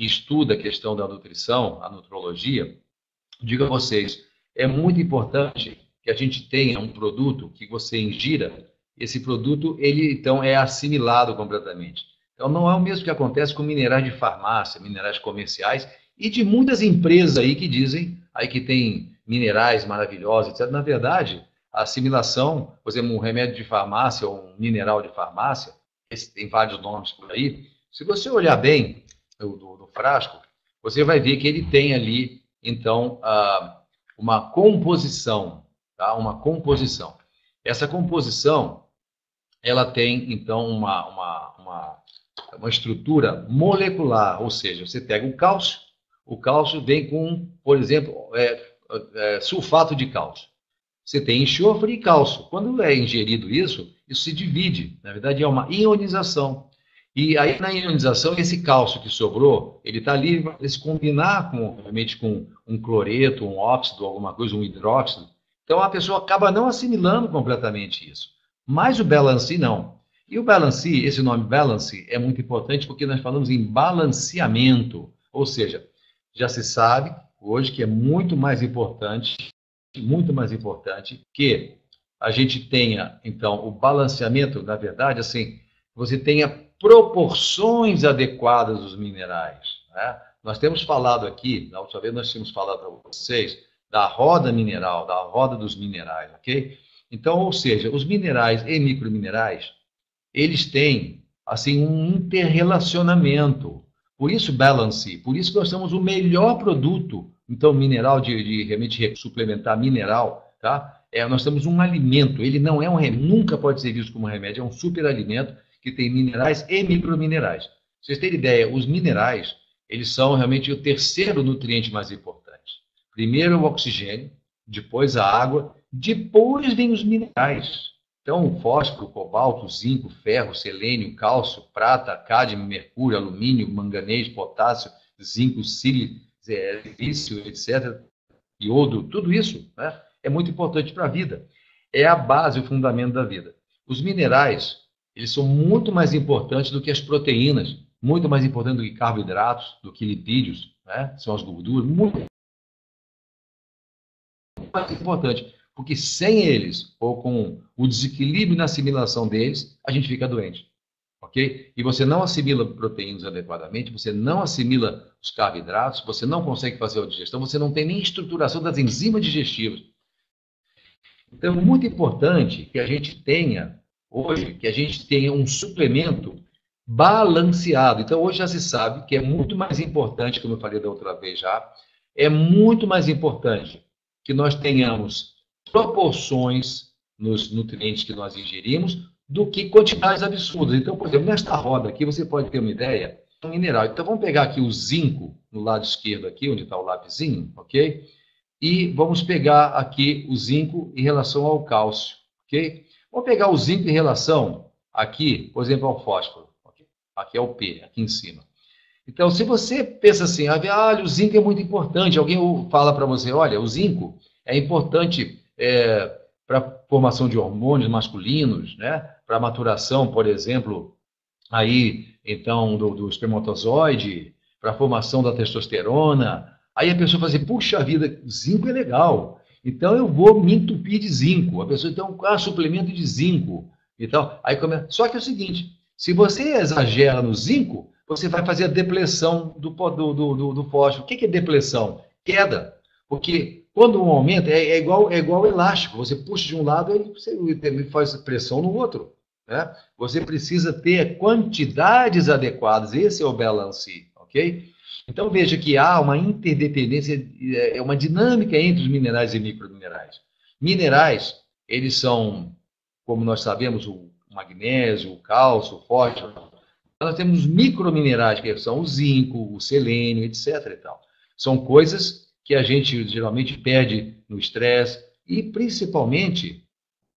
que estuda a questão da nutrição, a nutrologia, digo a vocês, é muito importante que a gente tenha um produto que você ingira, esse produto, ele então é assimilado completamente. Então não é o mesmo que acontece com minerais de farmácia, minerais comerciais e de muitas empresas aí que dizem aí que tem minerais maravilhosos, etc. Na verdade, a assimilação, por exemplo, um remédio de farmácia ou um mineral de farmácia, esse tem vários nomes por aí, se você olhar bem do frasco, você vai ver que ele tem ali, então, uma composição, tá? Uma composição. Essa composição, ela tem, então, uma estrutura molecular, ou seja, você pega o cálcio vem com, por exemplo, sulfato de cálcio. Você tem enxofre e cálcio. Quando é ingerido isso se divide. Na verdade, é uma ionização. E aí, na ionização, esse cálcio que sobrou, ele está ali, para se combinar realmente com um cloreto, um óxido, alguma coisa, um hidróxido. Então, a pessoa acaba não assimilando completamente isso. Mas o Balancê não. E o Balancê, esse nome Balancê, é muito importante porque nós falamos em balanceamento. Ou seja, já se sabe hoje que é muito mais importante que a gente tenha, então, o balanceamento, na verdade, assim, você tenha proporções adequadas dos minerais, né? Nós temos falado aqui, na última vez nós tínhamos falado para vocês, da roda mineral, da roda dos minerais, ok? Então, ou seja, os minerais e microminerais, eles têm, assim, um interrelacionamento. Por isso, Balance, por isso que nós temos o melhor produto, então, mineral, de realmente suplementar mineral, tá? Nós temos um alimento, ele não é um remédio, nunca pode ser visto como remédio, é um superalimento que tem minerais e microminerais. Vocês terem ideia, os minerais, eles são realmente o terceiro nutriente mais importante. Primeiro o oxigênio, depois a água, depois vem os minerais. Então, o fósforo, cobalto, zinco, ferro, selênio, cálcio, prata, cádmio, mercúrio, alumínio, manganês, potássio, zinco, silício, etc., iodo, tudo isso, né, é muito importante para a vida. É a base, o fundamento da vida. Os minerais, eles são muito mais importantes do que as proteínas, muito mais importantes do que carboidratos, do que lipídios, né, são as gorduras, muito mais importante, porque sem eles, ou com o desequilíbrio na assimilação deles, a gente fica doente. Ok? E você não assimila proteínas adequadamente, você não assimila os carboidratos, você não consegue fazer a digestão, você não tem nem estruturação das enzimas digestivas. Então, é muito importante que a gente tenha, hoje, que a gente tenha um suplemento balanceado. Então, hoje já se sabe que é muito mais importante, como eu falei da outra vez já, é muito mais importante que nós tenhamos proporções nos nutrientes que nós ingerimos do que quantidades absurdas. Então, por exemplo, nesta roda aqui, você pode ter uma ideia, um mineral. Então, vamos pegar aqui o zinco, no lado esquerdo aqui, onde está o lapisinho, ok? E vamos pegar aqui o zinco em relação ao cálcio, ok? Vamos pegar o zinco em relação aqui, por exemplo, ao fósforo. Okay? Aqui é o P, aqui em cima. Então, se você pensa assim, olha, o zinco é muito importante, alguém fala para você, olha, o zinco é importante para a formação de hormônios masculinos, né? Para a maturação, por exemplo, aí, então, do espermatozoide, para a formação da testosterona. Aí a pessoa fala assim, puxa vida, zinco é legal, então eu vou me entupir de zinco. A pessoa, então, suplemento de zinco e tal. Aí começa. Só que é o seguinte, se você exagera no zinco, você vai fazer a depleção do fósforo. O que é depleção? Queda. Porque quando um aumenta, é igual elástico. Você puxa de um lado, você faz pressão no outro. Né? Você precisa ter quantidades adequadas. Esse é o balance, ok? Então veja que há uma interdependência, uma dinâmica entre os minerais e microminerais. Minerais, eles são, como nós sabemos, o magnésio, o cálcio, o fósforo. Nós temos os microminerais, que são o zinco, o selênio, etc. E tal. São coisas que a gente geralmente perde no estresse e, principalmente,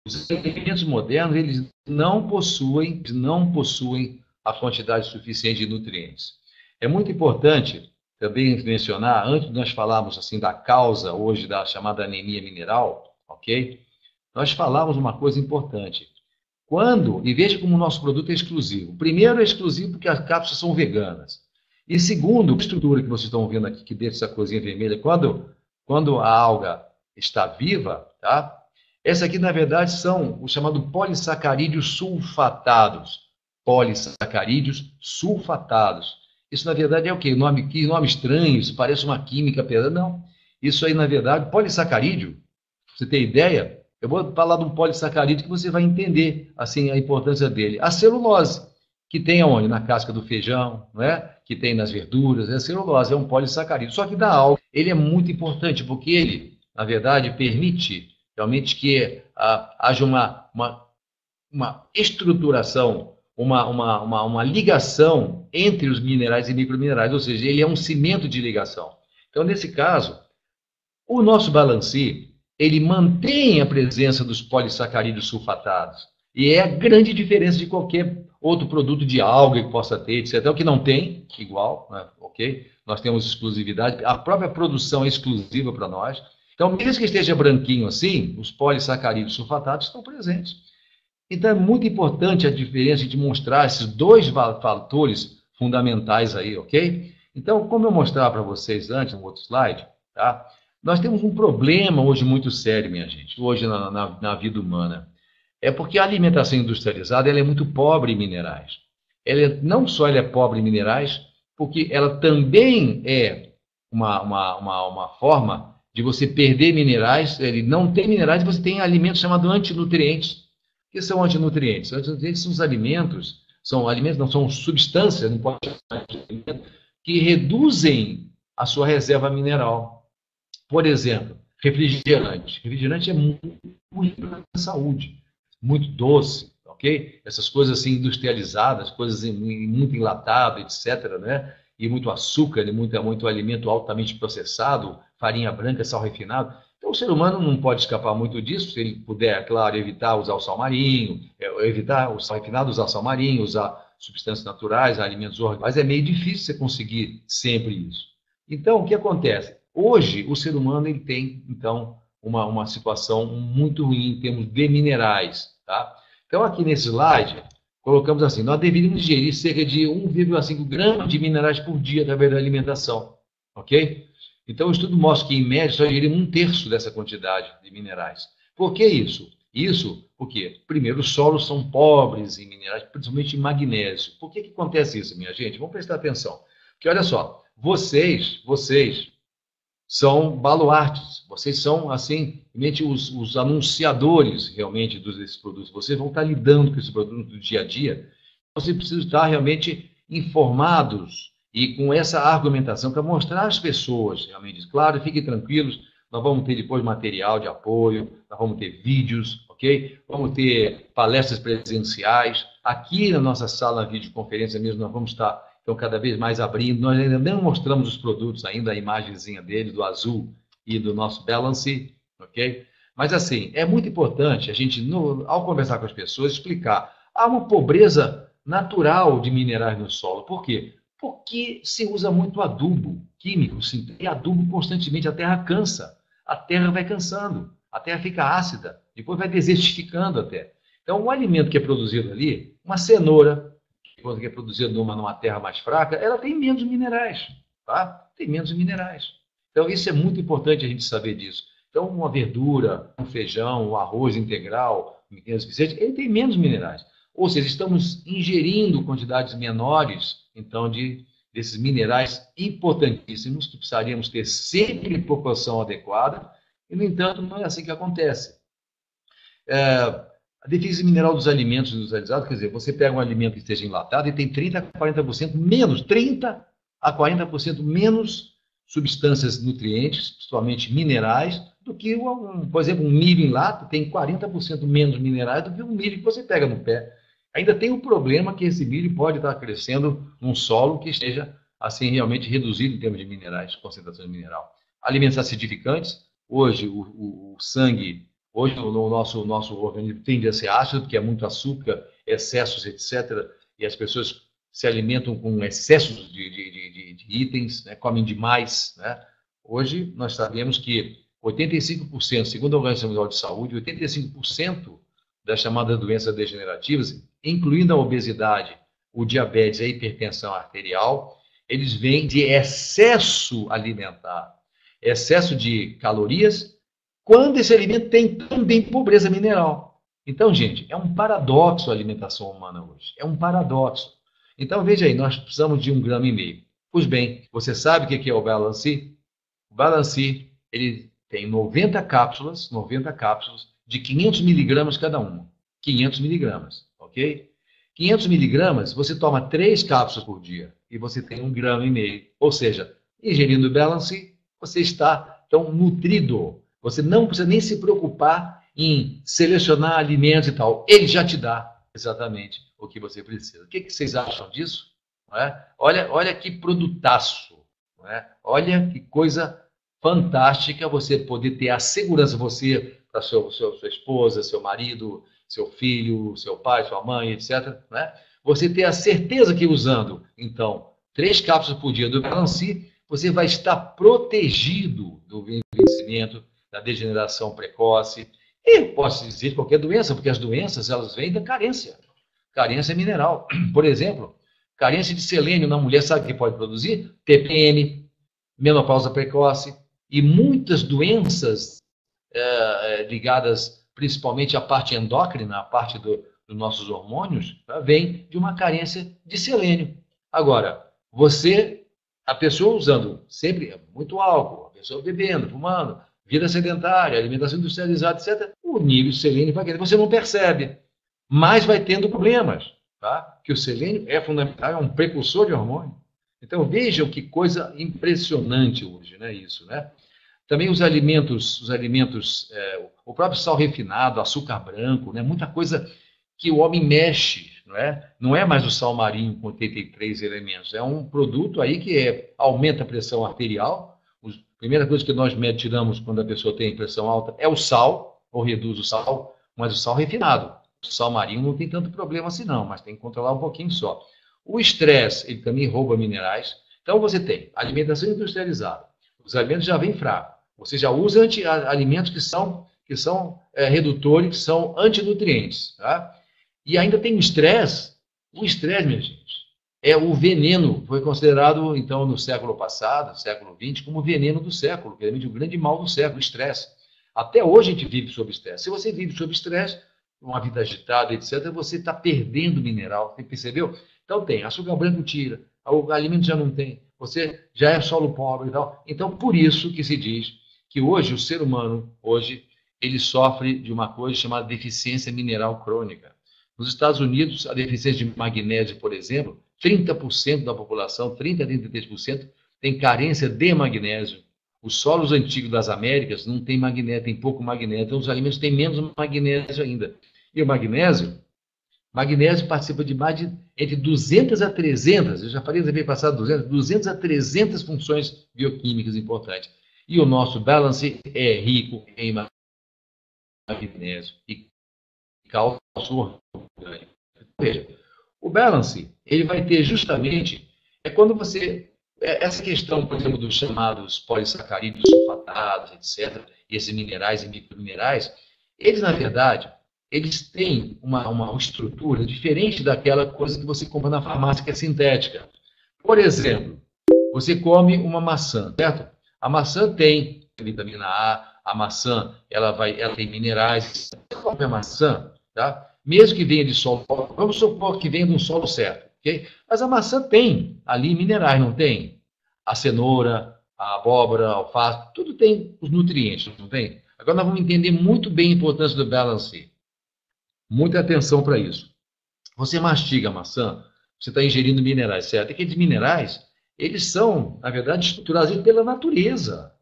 os alimentos modernos, eles não possuem a quantidade suficiente de nutrientes. É muito importante também mencionar, antes de nós falarmos assim da causa hoje da chamada anemia mineral, ok? Nós falamos uma coisa importante. E veja como o nosso produto é exclusivo. Primeiro é exclusivo porque as cápsulas são veganas. E segundo, a estrutura que vocês estão vendo aqui, que deixa essa coisinha vermelha, quando a alga está viva, tá? Essa aqui, na verdade, são os chamados polissacarídeos sulfatados. Polissacarídeos sulfatados. Isso, na verdade, é o quê? Que nome estranho, isso parece uma química pesada. Não. Isso aí, na verdade, polissacarídeo, pra você ter ideia, eu vou falar de um polissacarídeo que você vai entender, assim, a importância dele. A celulose, que tem aonde? Na casca do feijão, não é? Que tem nas verduras, a celulose é um polissacarídeo. Só que da alga, ele é muito importante, porque ele, na verdade, permite realmente que haja uma estruturação, uma ligação entre os minerais e microminerais, ou seja, ele é um cimento de ligação. Então, nesse caso, o nosso balancia, ele mantém a presença dos polissacarídeos sulfatados, e é a grande diferença de qualquer outro produto de alga que possa ter, etc. É o que não tem, igual, né? Ok? Nós temos exclusividade, a própria produção é exclusiva para nós. Então, mesmo que esteja branquinho assim, os polissacarídeos sulfatados estão presentes. Então, é muito importante a diferença de mostrar esses dois fatores fundamentais aí, ok? Então, como eu mostrava para vocês antes, no outro slide, tá? Nós temos um problema hoje muito sério, minha gente, hoje na vida humana. É porque a alimentação industrializada ela é muito pobre em minerais. Não só ela é pobre em minerais, porque ela também é uma forma de você perder minerais. Ele não tem minerais, você tem alimentos chamados antinutrientes. O que são antinutrientes? Antinutrientes são os alimentos, não são substâncias, não pode chamar de alimento, que reduzem a sua reserva mineral. Por exemplo, refrigerante. Refrigerante é muito ruim para a saúde, muito doce, ok? Essas coisas assim industrializadas, coisas muito enlatado, etc., né? E muito açúcar, e muito alimento altamente processado, farinha branca, sal refinado. Então, o ser humano não pode escapar muito disso, se ele puder, claro, evitar usar o sal marinho, evitar o sal refinado, usar sal marinho, usar substâncias naturais, alimentos orgânicos, mas é meio difícil você conseguir sempre isso. Então, o que acontece? Hoje, o ser humano ele tem, então, uma situação muito ruim em termos de minerais, tá? Então, aqui nesse slide, colocamos assim, nós deveríamos ingerir cerca de 1,5 gramas de minerais por dia através da alimentação, ok? Então, o estudo mostra que, em média, só ingerimos 1/3 dessa quantidade de minerais. Por que isso? Isso porque, primeiro, os solos são pobres em minerais, principalmente em magnésio. Por que acontece isso, minha gente? Vamos prestar atenção. Porque, olha só, vocês são baluartes, vocês são, assim, realmente os anunciadores, realmente, desses produtos. Vocês vão estar lidando com esses produtos do dia a dia. Vocês precisam estar realmente informados e com essa argumentação para mostrar às pessoas, realmente, claro, fiquem tranquilos, nós vamos ter depois material de apoio, nós vamos ter vídeos, ok? Vamos ter palestras presenciais. Aqui na nossa sala de videoconferência mesmo, nós vamos estar então cada vez mais abrindo. Nós ainda não mostramos os produtos ainda, a imagenzinha dele, do azul e do nosso balance, ok? Mas assim, é muito importante a gente, ao conversar com as pessoas, explicar. Há uma pobreza natural de minerais no solo. Por quê? Porque se usa muito adubo químico, e adubo constantemente, a terra cansa, a terra vai cansando, a terra fica ácida, depois vai desertificando até. Então, o alimento que é produzido ali, uma cenoura, que é produzida numa terra mais fraca, ela tem menos minerais, tá? Tem menos minerais. Então, isso é muito importante a gente saber disso. Então, uma verdura, um feijão, um arroz integral, ele tem menos minerais. Ou seja, estamos ingerindo quantidades menores, então, desses minerais importantíssimos, que precisaríamos ter sempre em proporção adequada, e, no entanto, não é assim que acontece. A deficiência mineral dos alimentos industrializados, quer dizer, você pega um alimento que esteja enlatado e tem 30 a 40% menos, 30 a 40% menos substâncias nutrientes, principalmente minerais, do que, por exemplo, um milho em lata tem 40% menos minerais do que um milho que você pega no pé. Ainda tem o problema que esse milho pode estar crescendo num solo que esteja, assim, realmente reduzido em termos de minerais, concentração de mineral. Alimentos acidificantes, hoje o sangue, hoje o nosso organismo tende a ser ácido, porque é muito açúcar, excessos, etc., e as pessoas se alimentam com excessos de itens, né, comem demais, né? Hoje nós sabemos que 85%, segundo a Organização Mundial de Saúde, 85% das chamadas doenças degenerativas, incluindo a obesidade, o diabetes e a hipertensão arterial, eles vêm de excesso alimentar, excesso de calorias, quando esse alimento tem também pobreza mineral. Então, gente, é um paradoxo a alimentação humana hoje. É um paradoxo. Então, veja aí, nós precisamos de 1,5 gramas. Pois bem, você sabe o que é o Balancê? O Balancê, ele tem 90 cápsulas de 500 miligramas cada uma. 500 miligramas, ok? 500 miligramas, você toma 3 cápsulas por dia e você tem 1,5 gramas. Ou seja, ingerindo o Balancê, você está tão nutrido. Você não precisa nem se preocupar em selecionar alimentos e tal. Ele já te dá exatamente o que você precisa. O que vocês acham disso? Não é? Olha que produtaço. Não é? Olha que coisa fantástica você poder ter a segurança, você, para sua esposa, seu marido, seu filho, seu pai, sua mãe, etc. Não é? Você ter a certeza que usando, então, 3 cápsulas por dia do Balancê, você vai estar protegido do envelhecimento, da degeneração precoce, e posso dizer qualquer doença, porque as doenças elas vêm da carência mineral. Por exemplo, carência de selênio na mulher, sabe o que pode produzir? TPM, menopausa precoce, e muitas doenças ligadas principalmente à parte endócrina, à parte dos nossos hormônios, vem de uma carência de selênio. Agora, a pessoa usando sempre muito álcool, a pessoa bebendo, fumando, vida sedentária, alimentação industrializada, etc., o nível de selênio vai crescer. Você não percebe, mas vai tendo problemas, tá? Que o selênio é fundamental, é um precursor de hormônio. Então, vejam que coisa impressionante hoje, né, isso, né? Também os alimentos, o próprio sal refinado, açúcar branco, né, muita coisa que o homem mexe, não é? Não é mais o sal marinho com 83 elementos, é um produto aí que aumenta a pressão arterial. A primeira coisa que nós tiramos quando a pessoa tem pressão alta é o sal, ou reduz o sal, mas o sal refinado. O sal marinho não tem tanto problema assim não, mas tem que controlar um pouquinho só. O estresse, ele também rouba minerais. Então você tem alimentação industrializada, os alimentos já vêm fracos, você já usa alimentos que são redutores, que são antinutrientes, tá? E ainda tem o estresse, minha gente, é o veneno, foi considerado, então, no século passado, século XX, como o veneno do século, realmente o grande mal do século, o estresse. Até hoje a gente vive sob estresse. Se você vive sob estresse, uma vida agitada, etc., você está perdendo mineral, você percebeu? Então tem, açúcar branco tira, o alimento já não tem, você já é solo pobre e tal. Então, por isso que se diz que hoje o ser humano, ele sofre de uma coisa chamada deficiência mineral crônica. Nos Estados Unidos, a deficiência de magnésio, por exemplo, 30% da população, 30% a 33%, tem carência de magnésio. Os solos antigos das Américas não tem magnésio, tem pouco magnésio, então os alimentos têm menos magnésio ainda. E o magnésio participa de mais de entre 200 a 300, eu já falei no passado 200 a 300 funções bioquímicas importantes. E o nosso Balance é rico em magnésio e cálcio orgânico. Veja, o Balance, ele vai ter justamente, quando você, essa questão, por exemplo, dos chamados polissacarídeos sulfatados, etc., e esses minerais e microminerais, eles, na verdade, eles têm uma estrutura diferente daquela coisa que você compra na farmácia, que é sintética. Por exemplo, você come uma maçã, certo? A maçã tem vitamina A maçã, ela tem minerais. Você come a maçã, tá? Mesmo que venha de solo, vamos supor que venha de um solo certo, ok? Mas a maçã tem ali minerais, não tem? A cenoura, a abóbora, a alface, tudo tem os nutrientes, não tem? Agora nós vamos entender muito bem a importância do Balance. Muita atenção para isso. Você mastiga a maçã, você está ingerindo minerais, certo? E aqueles minerais, eles são, na verdade, estruturados pela natureza.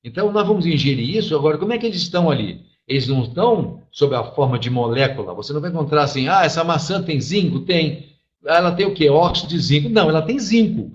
Então, nós vamos ingerir isso. Agora, como é que eles estão ali? Eles não estão sob a forma de molécula. Você não vai encontrar assim, essa maçã tem zinco? Tem. Ela tem o quê? Óxido de zinco? Não, ela tem zinco.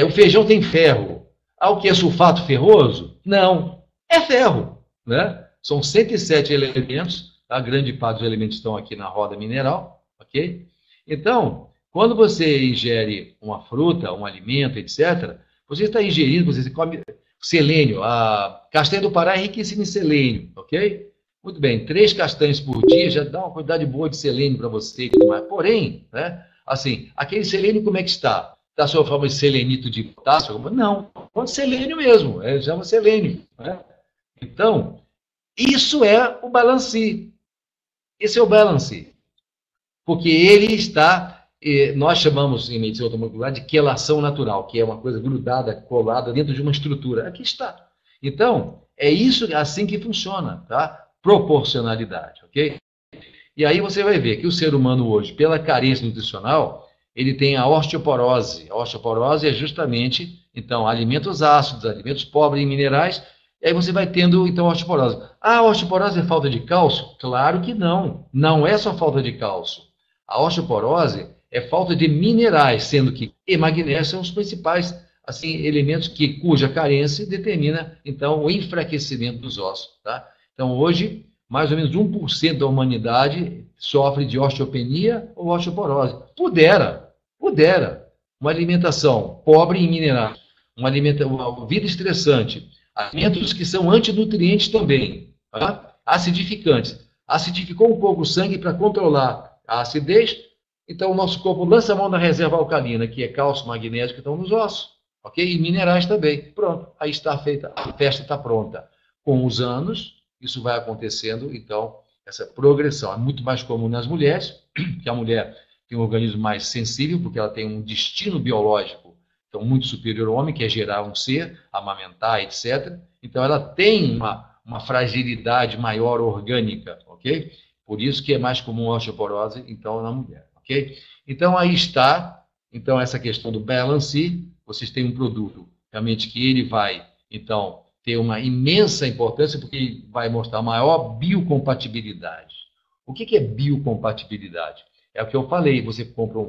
O feijão tem ferro. O que é sulfato ferroso? Não, é ferro. Né? São 107 elementos. A grande parte dos elementos estão aqui na roda mineral, ok? Então, quando você ingere uma fruta, um alimento, etc., você está ingerindo, você come selênio. A castanha do Pará é enriquecida em selênio, ok? Muito bem, 3 castanhas por dia já dá uma quantidade boa de selênio para você e tudo mais. Porém, né, assim, aquele selênio como é que está? da sua forma de selenito de potássio? Não, pode selênio mesmo, chama selênio. Né? Então, isso é o balancê. Esse é o balancê. Porque ele está, nós chamamos em medicina automolecular de quelação natural, que é uma coisa grudada, colada dentro de uma estrutura. Aqui está. Então, é isso assim que funciona, tá? Proporcionalidade, ok? E aí você vai ver que o ser humano hoje, pela carência nutricional, ele tem a osteoporose. A osteoporose é justamente, então, alimentos ácidos, alimentos pobres em minerais, e aí você vai tendo, então, osteoporose. Ah, a osteoporose é falta de cálcio? Claro que não. Não é só falta de cálcio. A osteoporose é falta de minerais, sendo que e magnésio são os principais assim, elementos cuja carência determina, então, o enfraquecimento dos ossos. Tá? Então, hoje, mais ou menos 1% da humanidade sofre de osteopenia ou osteoporose. Pudera. Uma alimentação pobre em minerais, uma vida estressante, alimentos que são antinutrientes também, tá? Acidificantes. Acidificou um pouco o sangue para controlar a acidez, então o nosso corpo lança a mão na reserva alcalina, que é cálcio, magnésio, que estão nos ossos, ok? E minerais também. Pronto, aí está feita, a festa está pronta. Com os anos, isso vai acontecendo, então, essa progressão é muito mais comum nas mulheres, que a mulher tem um organismo mais sensível, porque ela tem um destino biológico então, muito superior ao homem, que é gerar um ser, amamentar, etc. Então, ela tem uma fragilidade maior orgânica, ok? Por isso que é mais comum a osteoporose, então, na mulher, ok? Então, aí está, então, essa questão do balance, vocês têm um produto, realmente, que ele vai, então, ter uma imensa importância, porque vai mostrar maior biocompatibilidade. O que é biocompatibilidade? É o que eu falei, você compra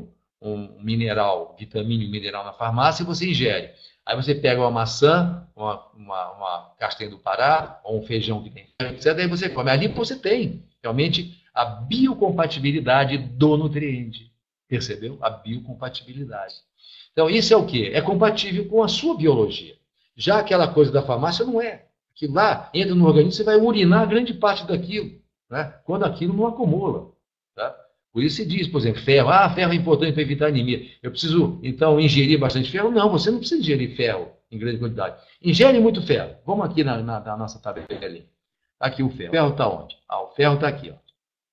um mineral, vitamina mineral na farmácia e você ingere. Aí você pega uma maçã, uma castanha do Pará, ou um feijão que tem, etc. Aí você come. Ali você tem, realmente, a biocompatibilidade do nutriente. Percebeu? A biocompatibilidade. Então, isso é o quê? É compatível com a sua biologia. Já aquela coisa da farmácia não é. Que lá, entra no organismo, você vai urinar grande parte daquilo, né? Quando aquilo não acumula. Tá? Por isso se diz, por exemplo, ferro. Ah, ferro é importante para evitar anemia. Eu preciso, então, ingerir bastante ferro? Não, você não precisa ingerir ferro em grande quantidade. Ingere muito ferro. Vamos aqui na nossa tabelinha. Aqui o ferro. O ferro está onde? Ah, o ferro está aqui. Ó.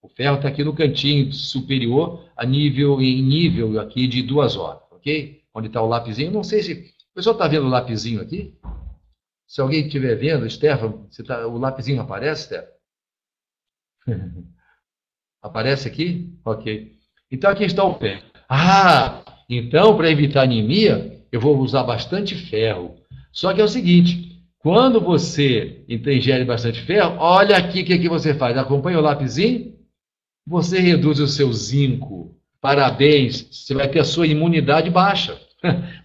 O ferro está aqui no cantinho superior, em nível aqui de 2 horas, ok? Onde está o lapisinho. Não sei se... O pessoal está vendo o lapisinho aqui? Se alguém estiver vendo, Stefan, o lapisinho aparece, Stefan? Aparece aqui? Ok. Então, aqui está o ferro. Ah, então, para evitar anemia, eu vou usar bastante ferro. Só que é o seguinte, quando você ingere bastante ferro, olha aqui o que você faz. Acompanha o lapisinho? Você reduz o seu zinco. Parabéns, você vai ter a sua imunidade baixa.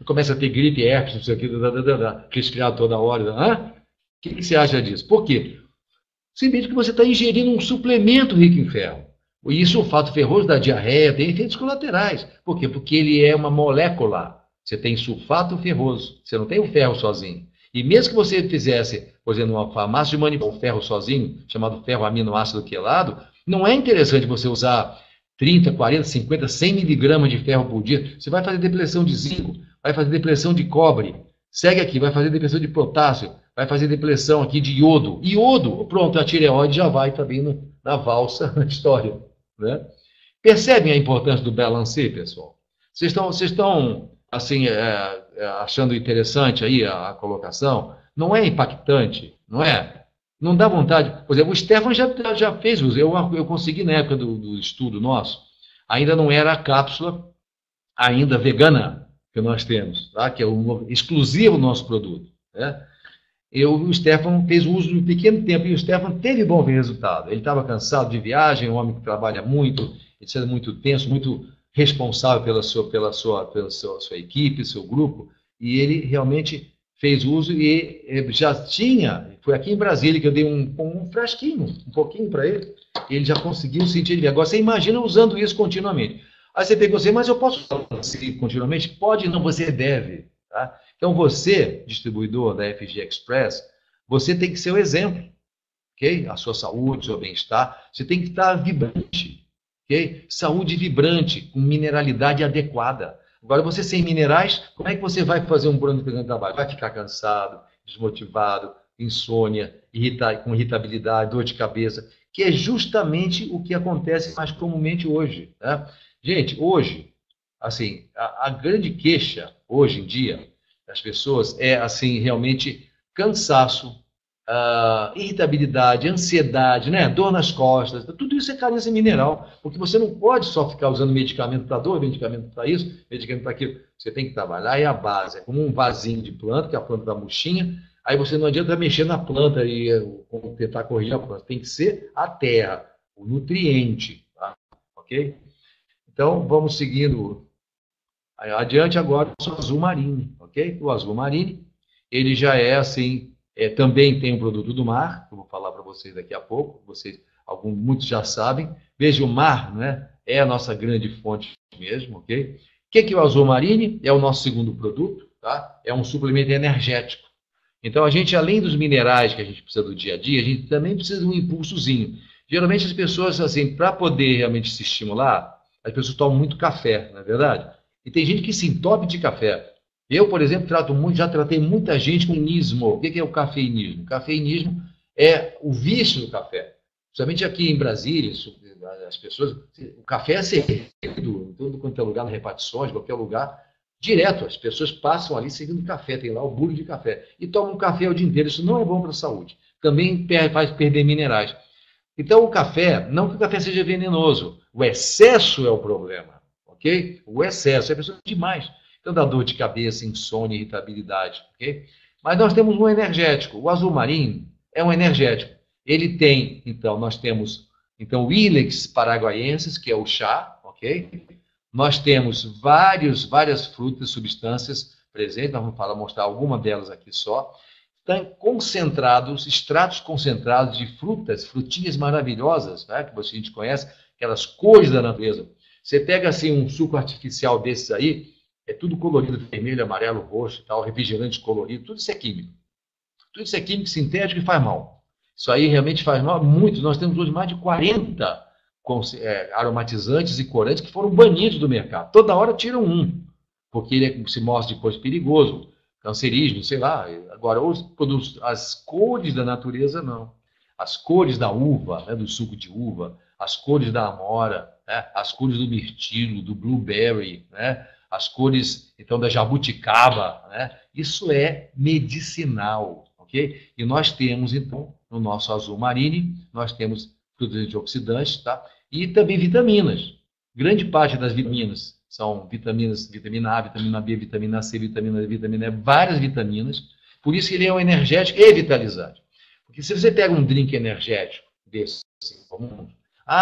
Começa a ter gripe, herpes, não sei o que, resfriado toda hora. O que você acha disso? Por quê? Simplesmente que você está ingerindo um suplemento rico em ferro. E o sulfato ferroso da diarreia tem efeitos colaterais. Por quê? Porque ele é uma molécula. Você tem sulfato ferroso. Você não tem o ferro sozinho. E mesmo que você fizesse, por exemplo, uma farmácia de manipular o ferro sozinho, chamado ferro aminoácido quelado, não é interessante você usar 30, 40, 50, 100 miligramas de ferro por dia. Você vai fazer depressão de zinco, vai fazer depressão de cobre. Segue aqui, vai fazer depressão de potássio, vai fazer depressão aqui de iodo. Iodo, pronto, a tireoide já vai também na valsa, na história. Né? Percebem a importância do balancê, pessoal? Vocês estão assim, achando interessante aí a colocação? Não é impactante, não é? Não dá vontade. Por exemplo, o Stefan já fez uso. Eu consegui na época do estudo nosso. Ainda não era a cápsula ainda vegana que nós temos, tá? Que é exclusivo do nosso produto. Né? O Stefan fez uso de um pequeno tempo e o Stefan teve bom resultado. Ele estava cansado de viagem, um homem que trabalha muito, ele sendo muito tenso, muito responsável pela sua equipe, seu grupo, e ele realmente fez uso e já tinha, foi aqui em Brasília que eu dei um frasquinho, um pouquinho para ele, e ele já conseguiu sentir ele. Agora você imagina usando isso continuamente. Aí você pergunta assim, mas eu posso usar isso continuamente? Pode, não, você deve. Tá? Então você, distribuidor da FG Express, você tem que ser o exemplo. Okay? A sua saúde, o seu bem-estar, você tem que estar vibrante. Okay? Saúde vibrante, com mineralidade adequada. Agora, você sem minerais, como é que você vai fazer um plano de trabalho? Vai ficar cansado, desmotivado, insônia, com irritabilidade, dor de cabeça, que é justamente o que acontece mais comumente hoje, né? Gente, hoje, assim, a grande queixa, hoje em dia, das pessoas é, assim, realmente cansaço, irritabilidade, ansiedade, né? Dor nas costas, tudo isso é carência mineral, porque você não pode só ficar usando medicamento para dor, medicamento para isso, medicamento para aquilo. Você tem que trabalhar a base, é como um vasinho de planta, que é a planta da murchinha, aí você não adianta mexer na planta e tentar corrigir a planta, tem que ser a terra, o nutriente, tá? Ok? Então, vamos seguindo adiante agora, o azul marinho, ok? O azul marinho, ele já é assim, também tem um produto do mar, que eu vou falar para vocês daqui a pouco, muitos já sabem. Veja, o mar, né, é a nossa grande fonte mesmo, ok? O que é o azul marinho? É o nosso segundo produto, tá? É um suplemento energético. Então, a gente, além dos minerais que a gente precisa do dia a dia, a gente também precisa de um impulsozinho. Geralmente, as pessoas, assim, para poder realmente se estimular, as pessoas tomam muito café, não é verdade? E tem gente que se entope de café. Eu, por exemplo, já tratei muita gente com nismo. O que é o cafeinismo? O cafeinismo é o vício do café. Principalmente aqui em Brasília, as pessoas... O café é servido em todo quanto é lugar, nas repartições, qualquer lugar, direto. As pessoas passam ali servindo café, tem lá o bule de café. E tomam café o dia inteiro. Isso não é bom para a saúde. Também faz perder minerais. Então, o café, não que o café seja venenoso, o excesso é o problema, ok? O excesso, é pessoa demais. Então, dá dor de cabeça, insônia, irritabilidade, ok? Mas nós temos um energético. O azul marinho é um energético. Ele tem, então, nós temos, então, o Ilex paraguaiensis, que é o chá, ok? Nós temos várias frutas, substâncias presentes, nós vamos mostrar alguma delas aqui só. Estão concentrados, extratos concentrados de frutas, frutinhas maravilhosas, né, que a gente conhece, aquelas cores da natureza. Você pega assim um suco artificial desses aí, é tudo colorido, vermelho, amarelo, roxo, tal, refrigerante colorido, tudo isso é químico. Tudo isso é químico sintético e faz mal. Isso aí realmente faz mal muito. Nós temos hoje mais de 40 aromatizantes e corantes que foram banidos do mercado. Toda hora tiram um, porque ele se mostra depois perigoso, cancerígeno, sei lá. Agora, os produtos, as cores da natureza, não. As cores da uva, né, do suco de uva, as cores da amora, né, as cores do mirtilo, do blueberry, né, as cores, então, da jabuticaba, né, isso é medicinal, ok? E nós temos, então, no nosso azul marine, nós temos frutos antioxidantes, tá? E também vitaminas. Grande parte das vitaminas são vitaminas, vitamina A, vitamina B, vitamina C, vitamina D, vitamina E, várias vitaminas. Por isso ele é um energético e vitalizante. Porque se você pega um drink energético desse, assim, comum,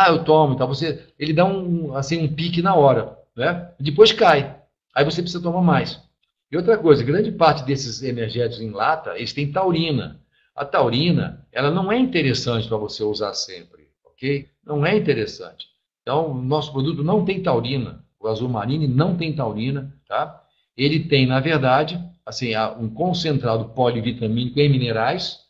eu tomo, então ele dá um pique na hora, né? Depois cai. Aí você precisa tomar mais. E outra coisa, grande parte desses energéticos em lata, eles têm taurina. A taurina, ela não é interessante para você usar sempre, ok? Não é interessante. Então, o nosso produto não tem taurina. O azul marine não tem taurina, tá? Ele tem, na verdade, assim, um concentrado polivitamínico em minerais.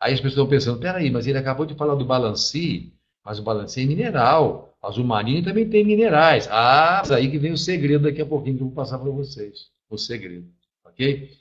Aí as pessoas estão pensando, peraí, mas ele acabou de falar do Balancê, mas o Balancê é mineral. O azul marine também tem minerais. Mas aí que vem o segredo daqui a pouquinho que eu vou passar para vocês. O segredo, ok?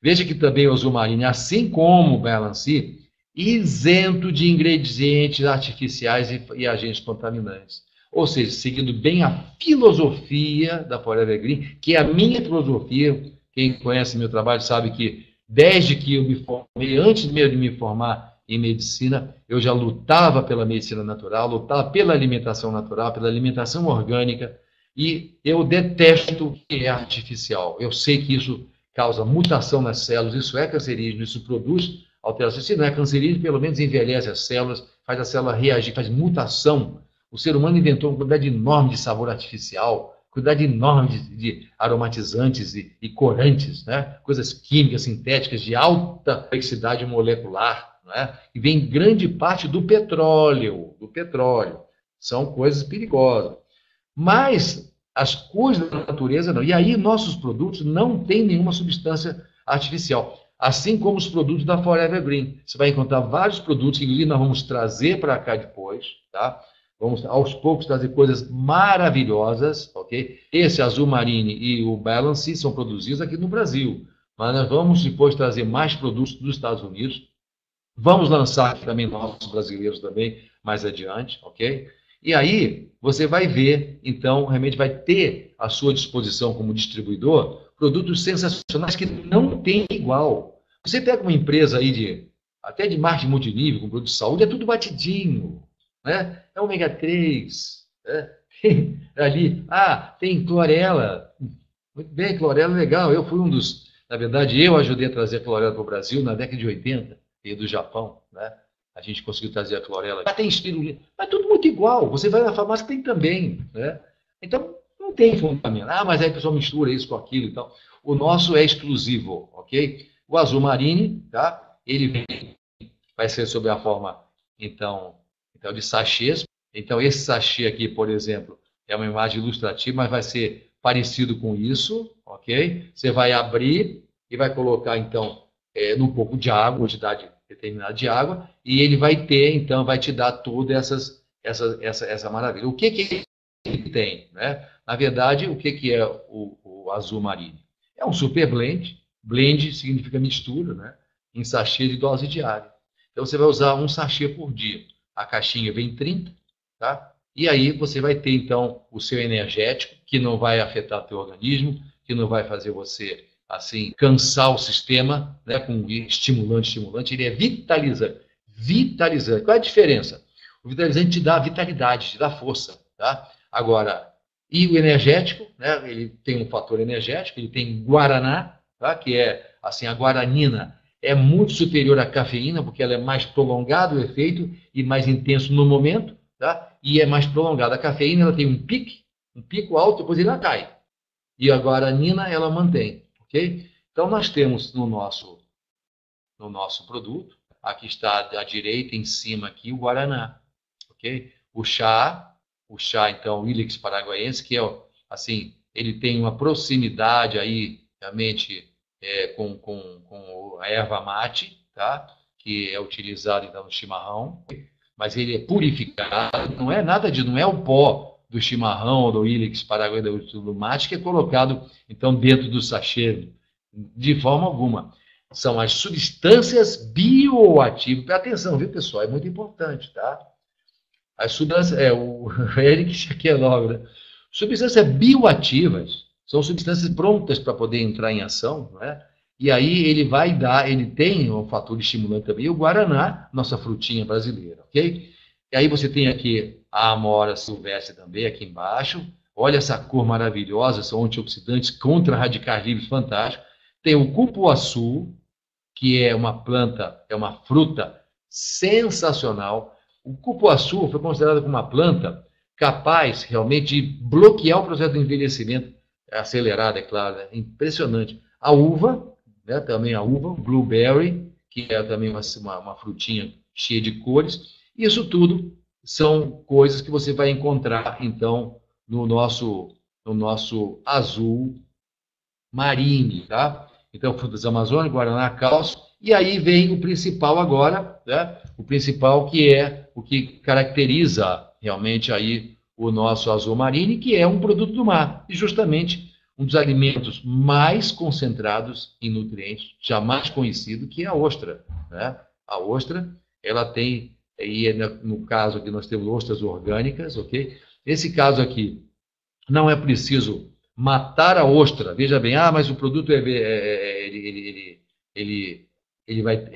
Veja que também o azul marine, assim como o Balancê, isento de ingredientes artificiais e agentes contaminantes. Ou seja, seguindo bem a filosofia da Forever Green, que é a minha filosofia. Quem conhece meu trabalho sabe que desde que eu me formei, antes mesmo de me formar em medicina, eu já lutava pela medicina natural, lutava pela alimentação natural, pela alimentação orgânica, e eu detesto o que é artificial. Eu sei que isso causa mutação nas células, isso é cancerígeno, isso produz alterações. Se não é cancerígeno, pelo menos envelhece as células, faz a célula reagir, faz mutação. O ser humano inventou uma quantidade enorme de sabor artificial, quantidade enorme de aromatizantes e corantes, né? Coisas químicas, sintéticas, de alta complexidade molecular, né? E vem grande parte do petróleo, São coisas perigosas. Mas as coisas da natureza não. E aí nossos produtos não têm nenhuma substância artificial. Assim como os produtos da Forever Green. Você vai encontrar vários produtos que nós vamos trazer para cá depois, tá? Vamos, aos poucos, trazer coisas maravilhosas, ok? Esse Azul Marine e o Balance são produzidos aqui no Brasil, mas nós vamos depois trazer mais produtos dos Estados Unidos. Vamos lançar também nossos brasileiros também mais adiante, ok? E aí você vai ver, então, realmente vai ter à sua disposição como distribuidor produtos sensacionais que não tem igual. Você pega uma empresa aí até de marketing multinível, com produto de saúde, é tudo batidinho, né? É ômega 3, né? Ali, tem clorela. Muito bem, clorela legal. Eu fui um dos, na verdade, eu ajudei a trazer a clorela para o Brasil na década de 80, e do Japão, né? A gente conseguiu trazer a clorela. Tem espirulina, mas tudo muito igual. Você vai na farmácia, tem também, né? Então, não tem fundamento. Mas aí a pessoa mistura isso com aquilo e tal. O nosso é exclusivo, ok? O Azul Marine, tá? Ele vai ser sob a forma, então de sachês. Então, esse sachê aqui, por exemplo, é uma imagem ilustrativa, mas vai ser parecido com isso, ok? Você vai abrir e vai colocar, então, num pouco de água, quantidade determinada de água, e ele vai ter, então, vai te dar toda essa maravilha. O que ele tem, né? Na verdade, o que é o Azul Marine? É um super blend. Blend significa mistura, né? Em sachê de dose diária. Então, você vai usar um sachê por dia. A caixinha vem 30, tá? E aí você vai ter, então, o seu energético, que não vai afetar o teu organismo, que não vai fazer você, assim, cansar o sistema, né, com estimulante, ele é vitalizante. Vitalizante. Qual é a diferença? O vitalizante te dá vitalidade, te dá força, tá? Agora, e o energético, né, ele tem um fator energético, ele tem guaraná, tá? Que é, assim, a guaranina é muito superior à cafeína, porque ela é mais prolongado o efeito e mais intenso no momento, tá? E é mais prolongada. A cafeína ela tem um pico alto, depois ele cai. E a guaranina ela mantém, ok? Então nós temos no nosso produto, aqui está à direita, em cima aqui, o guaraná, ok? O chá então, o Ilex paraguaiense, que é, assim, ele tem uma proximidade aí, realmente, com a erva mate, tá? Que é utilizado então no chimarrão, mas ele é purificado, não é nada não é o pó do chimarrão, do Ilex paraguaiense, do mate, que é colocado então dentro do sachê, de forma alguma. São as substâncias bioativas. Atenção, viu, pessoal? É muito importante, tá? As substâncias, o Eric aqui é logo, né? Substâncias bioativas são substâncias prontas para poder entrar em ação, né? E aí ele tem um fator estimulante também, o guaraná, nossa frutinha brasileira, ok? E aí você tem aqui a amora silvestre também, aqui embaixo. Olha essa cor maravilhosa, são antioxidantes contra radicais livres fantásticos. Tem o cupuaçu, que é uma planta, é uma fruta sensacional. O cupuaçu foi considerado como uma planta capaz realmente de bloquear o processo de envelhecimento acelerado, é claro, né? Impressionante. A uva, né? Também a uva, blueberry, que é também uma frutinha cheia de cores. Isso tudo são coisas que você vai encontrar, então, no nosso azul marine, tá? Então, frutas amazônicas, guaraná, cálcio. E aí vem o principal agora, né? O principal que é o que caracteriza realmente aí o nosso azul marine, que é um produto do mar. E justamente um dos alimentos mais concentrados em nutrientes, jamais conhecido, que é a ostra, né? A ostra, ela tem, e no caso aqui nós temos ostras orgânicas, ok? Nesse caso aqui, não é preciso matar a ostra. Veja bem, mas o produto ele vai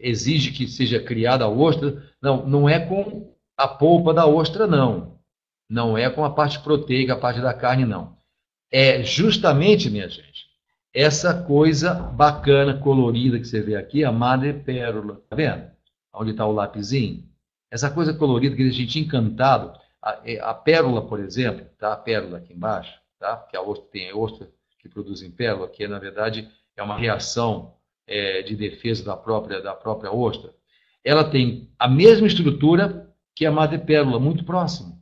exige que seja criada a ostra. Não, não é com a polpa da ostra, não. Não é com a parte proteica, a parte da carne, não. É justamente, minha gente, essa coisa bacana, colorida que você vê aqui, a madrepérola. Tá vendo? Onde está o lapisinho? Essa coisa colorida que deixa a gente encantado. A pérola, por exemplo, tá? A pérola aqui embaixo, tá? Que a ostra tem ostra que produzem pérola, que na verdade é uma reação de defesa da própria ostra. Ela tem a mesma estrutura que a madrepérola, muito próximo.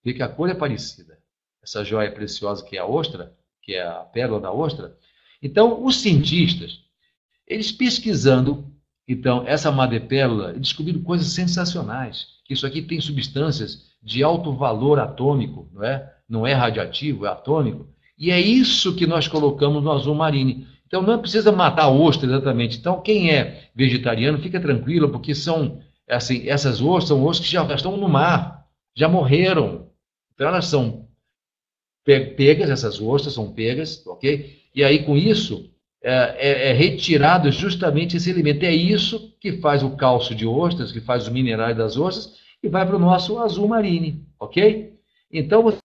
Vê que a cor é parecida. Essa joia preciosa que é a ostra, que é a pérola da ostra. Então, os cientistas, eles pesquisando, então, essa madrepérola, descobriram coisas sensacionais. Que isso aqui tem substâncias de alto valor atômico, não é? Não é radioativo, é atômico. E é isso que nós colocamos no azul marine. Então não precisa matar a ostra exatamente. Então quem é vegetariano fica tranquilo, porque são assim, essas ostras são ostras que já estão no mar, já morreram. Então elas são pegas, essas ostras são pegas, ok? E aí com isso é retirado justamente esse elemento. É isso que faz o cálcio de ostras, que faz os minerais das ostras e vai para o nosso azul marine, ok? Então você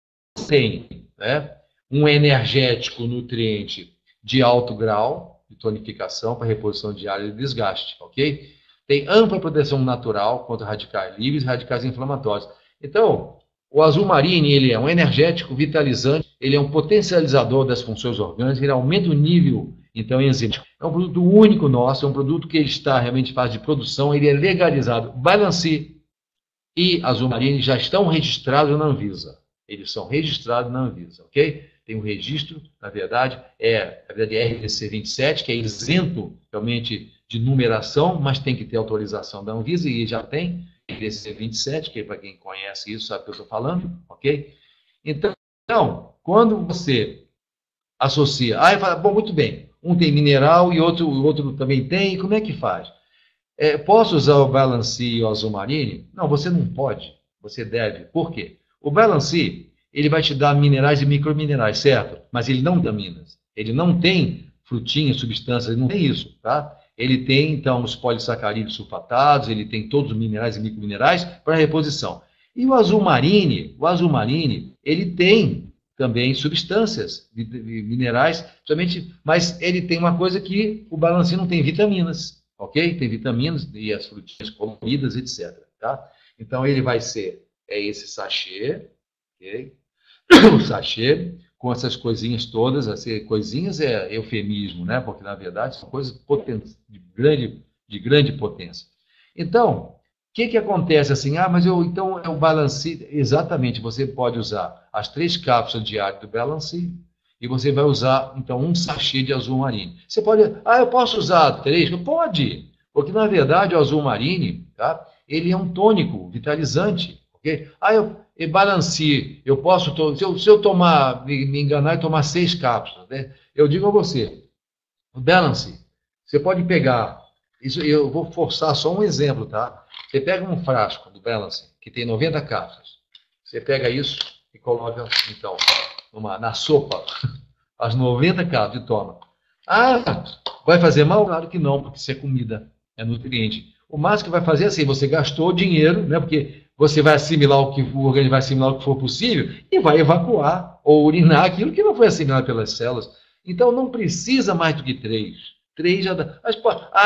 tem, né, um energético nutriente de alto grau de tonificação para reposição diária e desgaste, ok? Tem ampla proteção natural contra radicais livres e radicais inflamatórios. Então, o azul marine, ele é um energético vitalizante, ele é um potencializador das funções orgânicas, ele aumenta o nível, então, enzímático. É um produto único nosso, é um produto que ele está realmente em fase de produção, ele é legalizado. Balancê e azul marine já estão registrados na Anvisa. Eles são registrados na Anvisa, ok? Tem um registro, na verdade, RDC 27, que é isento realmente de numeração, mas tem que ter autorização da Anvisa, e já tem, RDC 27, que para quem conhece isso sabe o que eu estou falando, ok? Então, quando você associa, aí fala, bom, muito bem, um tem mineral e o outro também tem, e como é que faz? Posso usar o Balancê e o azul marine? Não, você não pode, você deve. Por quê? O Balancê, ele vai te dar minerais e microminerais, certo? Mas ele não tem vitaminas. Ele não tem frutinhas, substâncias, ele não tem isso, tá? Ele tem, então, os polissacarídeos sulfatados, ele tem todos os minerais e microminerais para reposição. E o azul marine, ele tem também substâncias minerais, somente, mas ele tem uma coisa que o Balancê não tem, vitaminas, ok? Tem vitaminas e as frutinhas coloridas, etc, tá? Então, ele vai ser esse sachê, ok? O sachê, com essas coisinhas todas, assim, coisinhas é eufemismo, né? Porque, na verdade, são coisas de grande potência. Então, o que acontece assim? Mas então é o Balancê. Exatamente, você pode usar as 3 cápsulas diárias do Balancê e você vai usar, então, um sachê de azul marine. Você pode, eu posso usar 3? Pode, porque, na verdade, o azul marine, tá? Ele é um tônico, vitalizante, ok? Balancê, eu posso, se eu tomar, me enganar e tomar 6 cápsulas, né? Eu digo a você, o Balancê, você pode pegar, isso eu vou forçar só um exemplo, tá? Você pega um frasco do Balancê, que tem 90 cápsulas, você pega isso e coloca, então, na sopa, as 90 cápsulas e toma. Vai fazer mal? Claro que não, porque isso é comida, é nutriente. O máximo que vai fazer é assim, você gastou dinheiro, né? Porque você vai assimilar o organismo vai assimilar o que for possível e vai evacuar ou urinar aquilo que não foi assimilado pelas células. Então não precisa mais do que 3. 3 já dá.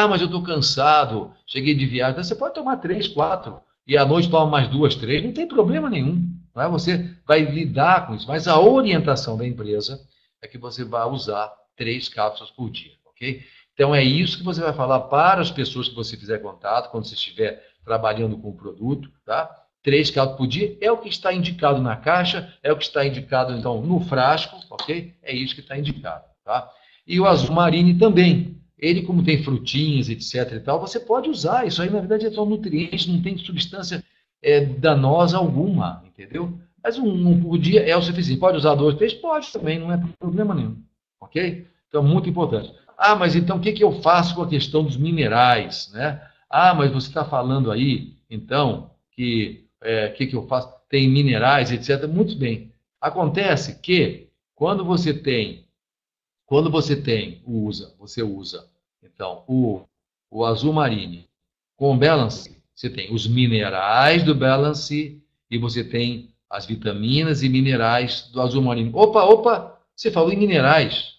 Mas eu estou cansado, cheguei de viagem. Então, você pode tomar 3, 4 e à noite toma mais 2, 3, não tem problema nenhum. Não é? Você vai lidar com isso. Mas a orientação da empresa é que você vai usar 3 cápsulas por dia, ok? Então é isso que você vai falar para as pessoas que você fizer contato, quando você estiver trabalhando com o produto, tá? 3 cápsulas por dia é o que está indicado na caixa, é o que está indicado, então, no frasco, ok? É isso que está indicado, tá? E o azul marine também. Ele, como tem frutinhas, etc e tal, você pode usar. Isso aí, na verdade, é só nutriente, não tem substância danosa alguma, entendeu? Mas um por dia é o suficiente. Pode usar 2, 3? Pode também, não é problema nenhum, ok? Então, muito importante. Mas então o que eu faço com a questão dos minerais, né? Mas você está falando aí, então, que eu faço? Tem minerais, etc. Muito bem. Acontece que quando você você usa, então, o azul marine com o Balancê, você tem os minerais do Balancê e você tem as vitaminas e minerais do azul marine. Opa, você falou em minerais.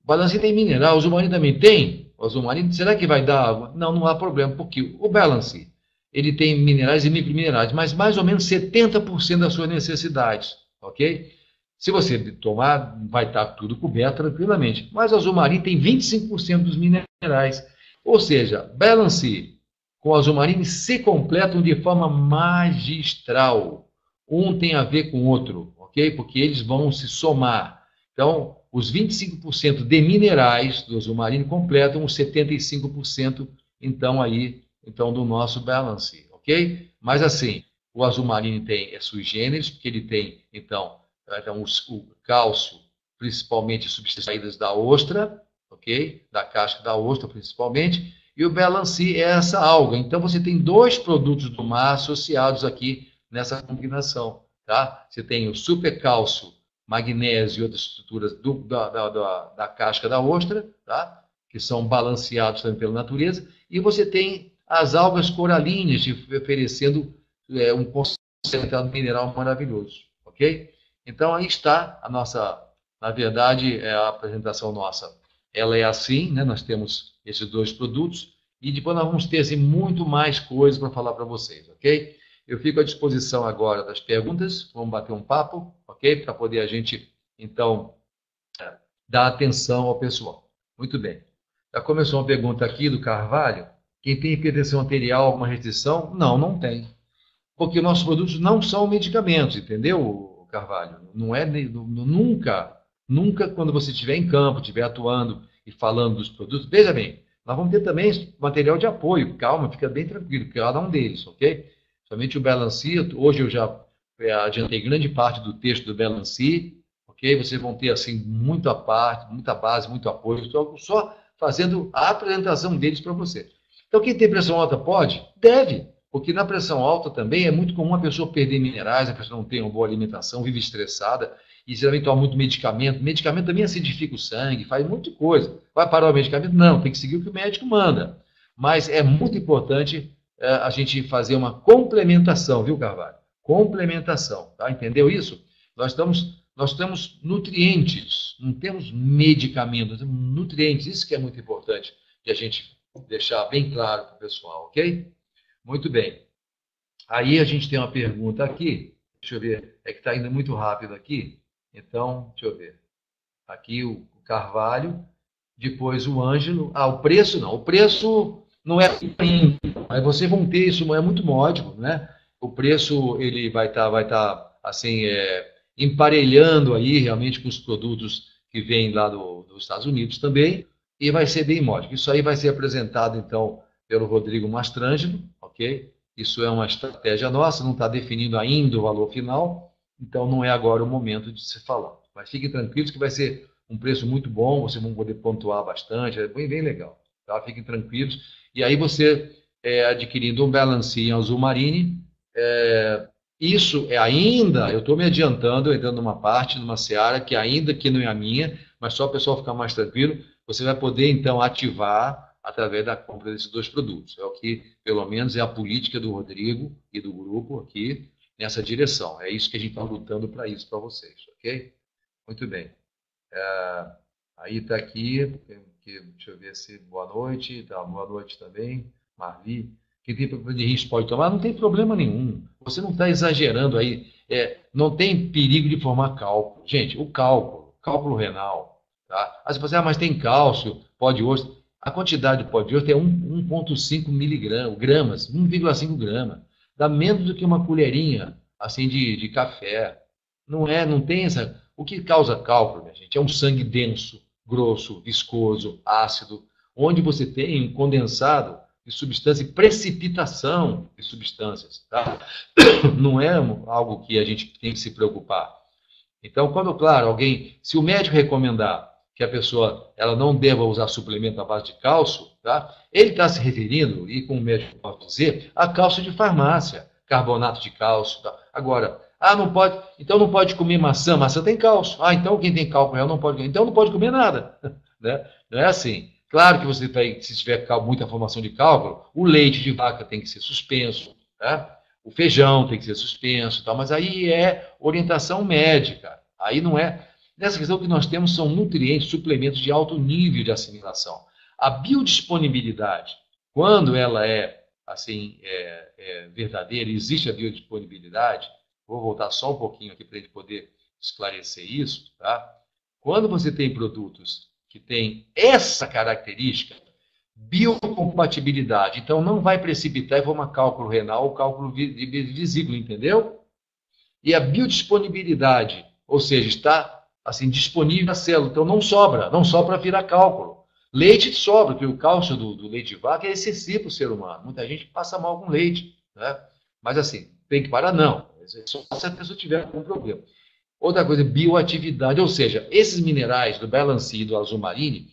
O Balancê tem mineral, o azul marine também tem? O azul marine, será que vai dar água? Não há problema, porque o Balancê, ele tem minerais e microminerais, mas mais ou menos 70% das suas necessidades, ok? Se você tomar, vai estar tudo coberto tranquilamente. Mas o azul marine tem 25% dos minerais. Ou seja, Balancê com o azul marine se completam de forma magistral. Um tem a ver com o outro, ok? Porque eles vão se somar. Então, os 25% de minerais do azul marine completam os 75%, então, do nosso Balancê, ok? Mas assim, O azul marinho é sui generis, porque ele tem, então o cálcio, principalmente substâncias saídas da ostra, ok? Da casca da ostra, principalmente. E o Belancia é essa alga. Então, você tem 2 produtos do mar associados aqui nessa combinação, tá? Você tem o supercálcio, magnésio e outras estruturas da casca da ostra, tá? Que são balanceados também pela natureza. E você tem as algas coralinas te oferecendo um concentrado mineral maravilhoso, ok? Então, aí está a nossa, na verdade, a apresentação nossa. Ela é assim, né? Nós temos esses 2 produtos e depois nós vamos ter assim, muito mais coisas para falar para vocês, ok? Eu fico à disposição agora das perguntas, vamos bater um papo, ok? Para poder a gente, então, dar atenção ao pessoal. Muito bem. Já começou uma pergunta aqui do Carvalho. Quem tem hipertensão arterial, alguma restrição? Não, não tem. Porque nossos produtos não são medicamentos, entendeu, Carvalho? Não é nunca quando você estiver em campo, estiver atuando e falando dos produtos, veja bem, nós vamos ter também material de apoio, calma, fica bem tranquilo, cada um deles, ok? Somente o Belancia, hoje eu já adiantei grande parte do texto do Belancia, ok? Vocês vão ter, assim, muita parte, muita base, muito apoio, estou só fazendo a apresentação deles para você. Então, quem tem pressão alta pode? Deve. Porque na pressão alta também é muito comum a pessoa perder minerais, a pessoa não tem uma boa alimentação, vive estressada, e geralmente toma muito medicamento. Medicamento também acidifica o sangue, faz muita coisa. Vai parar o medicamento? Não, tem que seguir o que o médico manda. Mas é muito importante a gente fazer uma complementação, viu, Carvalho? Complementação, tá? Entendeu isso? Nós temos nutrientes, não temos medicamentos, temos nutrientes. Isso que é muito importante de a gente deixar bem claro para o pessoal, ok? Muito bem. Aí a gente tem uma pergunta aqui. Deixa eu ver. É que está indo muito rápido aqui. Então, deixa eu ver. Aqui o Carvalho. Depois o Ângelo. Ah, o preço não. O preço não é ainda. Mas vocês vão ter isso, é muito módico, né? O preço ele vai estar assim, emparelhando aí realmente com os produtos que vêm lá dos Estados Unidos também. E vai ser bem módico. Isso aí vai ser apresentado, então, pelo Rodrigo Mastrangelo, ok? Isso é uma estratégia nossa, não está definindo ainda o valor final, então não é agora o momento de se falar. Mas fiquem tranquilos que vai ser um preço muito bom, vocês vão poder pontuar bastante, é bem legal, tá? Fiquem tranquilos. E aí você, adquirindo um Belancia em azul marine, isso é ainda, eu estou me adiantando, entrando numa parte, numa seara que ainda que não é a minha, mas só o pessoal ficar mais tranquilo, você vai poder então ativar através da compra desses 2 produtos. É o que, pelo menos, é a política do Rodrigo e do grupo aqui nessa direção. É isso que a gente está lutando para isso, para vocês, ok? Muito bem. Aí está aqui, deixa eu ver se boa noite, tá, boa noite também, Marli. Quem tem problema de rins pode tomar? Não tem problema nenhum. Você não está exagerando aí. Não tem perigo de formar cálculo. Gente, o cálculo renal, tá? Aí você fala assim, mas tem cálcio, pó de osso. A quantidade de pó de osso é 1,5 miligramas, 1,5 grama. Dá menos do que uma colherinha assim de café. Não tem essa. O que causa cálculo, minha gente, é um sangue denso, grosso, viscoso, ácido, onde você tem um condensado de substância e precipitação de substâncias, tá? Não é algo que a gente tem que se preocupar. Então, claro, se o médico recomendar que a pessoa ela não deva usar suplemento à base de cálcio, tá? Ele está se referindo, e como o médico pode dizer, a cálcio de farmácia, carbonato de cálcio. Tá? Agora, não pode, então não pode comer maçã, maçã tem cálcio. Então quem tem cálculo real não pode, então não pode comer nada. Né? Não é assim. Claro que você vai, se tiver muita formação de cálculo, o leite de vaca tem que ser suspenso, tá? O feijão tem que ser suspenso, tá? Mas aí é orientação médica. Aí não é. Nessa questão, o que nós temos são nutrientes, suplementos de alto nível de assimilação. A biodisponibilidade, quando ela é assim, verdadeira, existe a biodisponibilidade, vou voltar só um pouquinho aqui para a gente poder esclarecer isso, tá? Quando você tem produtos que têm essa característica, biocompatibilidade, então não vai precipitar e formar cálculo renal ou cálculo de vesícula, entendeu? E a biodisponibilidade, ou seja, está assim, disponível na célula, então não sobra para virar cálculo. Leite sobra, porque o cálcio do leite de vaca é excessivo para o ser humano. Muita gente passa mal com leite, né? Mas assim, tem que parar, não. Só se a pessoa tiver algum problema. Outra coisa, bioatividade, ou seja, esses minerais do Balancea e do Azul-Marine,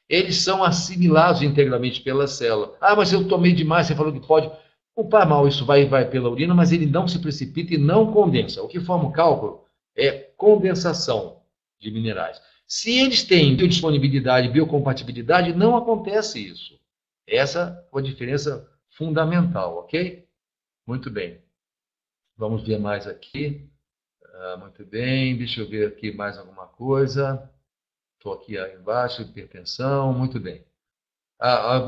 eles são assimilados integralmente pela célula. Ah, mas eu tomei demais, você falou que pode. Opa, mal, isso vai pela urina, mas ele não se precipita e não condensa. O que forma o cálculo é condensação de minerais. Se eles têm biodisponibilidade, biocompatibilidade, não acontece isso. Essa é a diferença fundamental, ok? Muito bem. Vamos ver mais aqui. Muito bem, deixa eu ver aqui mais alguma coisa. Estou aqui embaixo, hipertensão, muito bem.